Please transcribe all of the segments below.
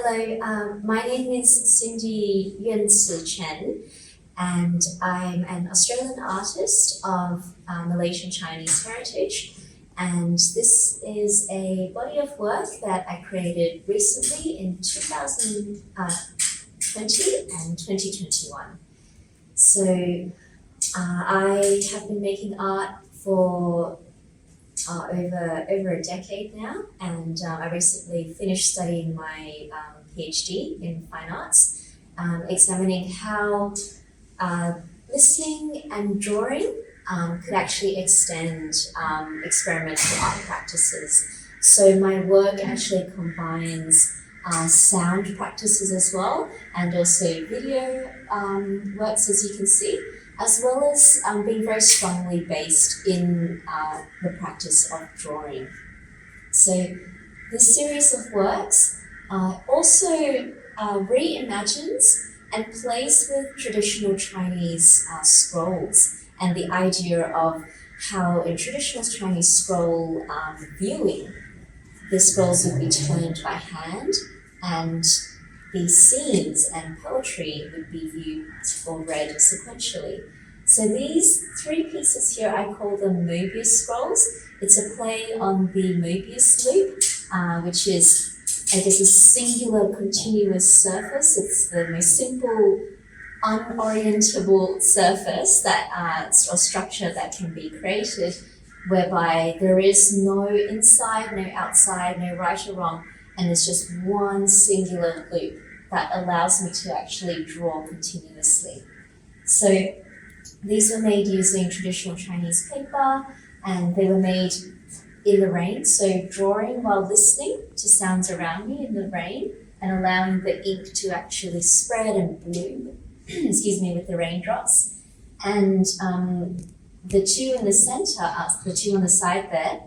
Hello, my name is Cindy Yuen-Zhe Chen, and I'm an Australian artist of Malaysian Chinese heritage. And this is a body of work that I created recently in 2020 and 2021. So I have been making art for over a decade now, and I recently finished studying my PhD in fine arts, examining how listening and drawing could actually extend experimental art practices. So my work actually combines sound practices as well, and also video works, as you can see, as well as being very strongly based in the practice of drawing. So this series of works also reimagines and plays with traditional Chinese scrolls and the idea of how in traditional Chinese scroll viewing, the scrolls would be turned by hand, and the scenes and poetry would be viewed or read sequentially. So these three pieces here, I call them Mobius scrolls. It's a play on the Mobius loop, which is, I guess, a singular continuous surface. It's the most simple, unorientable surface that or structure that can be created, whereby there is no inside, no outside, no right or wrong, and there's just one singular loop that allows me to actually draw continuously. So these were made using traditional Chinese paper, and they were made in the rain, so drawing while listening to sounds around me in the rain and allowing the ink to actually spread and bloom, with the raindrops. And the two in the center, the two on the side there,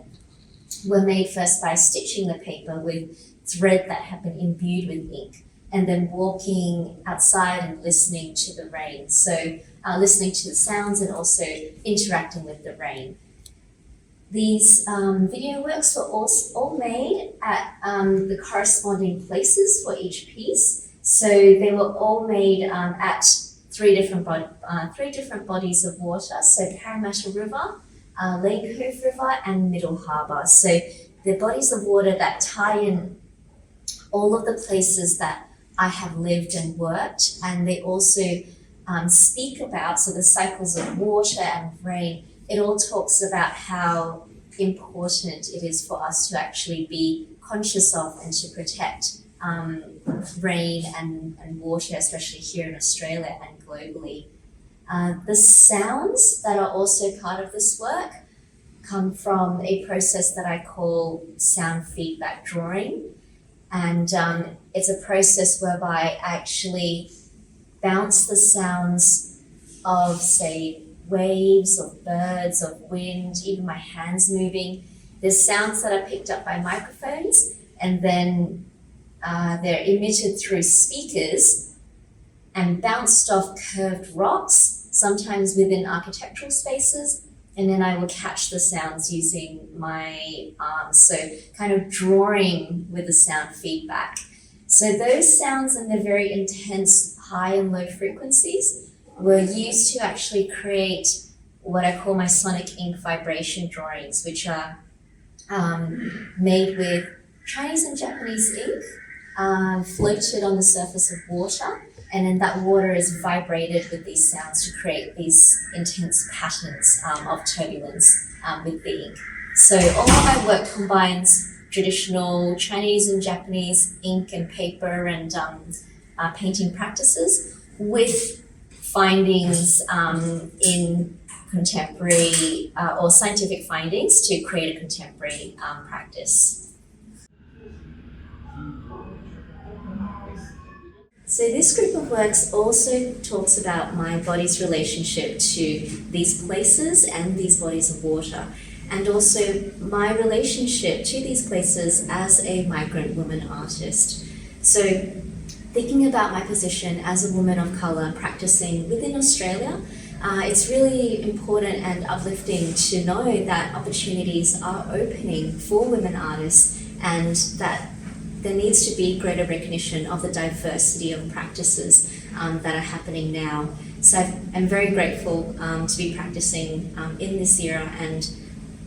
were made first by stitching the paper with thread that had been imbued with ink, and then walking outside and listening to the rain. So listening to the sounds and also interacting with the rain. These video works were all made at the corresponding places for each piece. So they were all made at three different bodies of water. So Parramatta River, Lake Hove River, and Middle Harbour. So the bodies of water that tie in all of the places that I have lived and worked, and they also speak about, so the cycles of water and rain, it all talks about how important it is for us to actually be conscious of and to protect rain and water, especially here in Australia and globally. The sounds that are also part of this work come from a process that I call sound feedback drawing. And it's a process whereby I actually bounce the sounds of, say, waves, of birds, of wind, even my hands moving. There's sounds that are picked up by microphones, and then they're emitted through speakers and bounced off curved rocks, sometimes within architectural spaces. And then I will catch the sounds using my arms, so kind of drawing with the sound feedback. So those sounds and their very intense high and low frequencies were used to actually create what I call my sonic ink vibration drawings, which are made with Chinese and Japanese ink floated on the surface of water. And then that water is vibrated with these sounds to create these intense patterns of turbulence with the ink. So all of my work combines traditional Chinese and Japanese ink and paper and painting practices with findings in contemporary or scientific findings to create a contemporary practice. So this group of works also talks about my body's relationship to these places and these bodies of water, and also my relationship to these places as a migrant woman artist. So thinking about my position as a woman of colour practicing within Australia, it's really important and uplifting to know that opportunities are opening for women artists, and that there needs to be greater recognition of the diversity of practices that are happening now. So I'm very grateful to be practicing in this era, and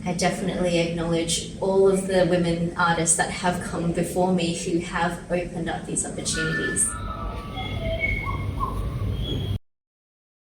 I definitely acknowledge all of the women artists that have come before me who have opened up these opportunities.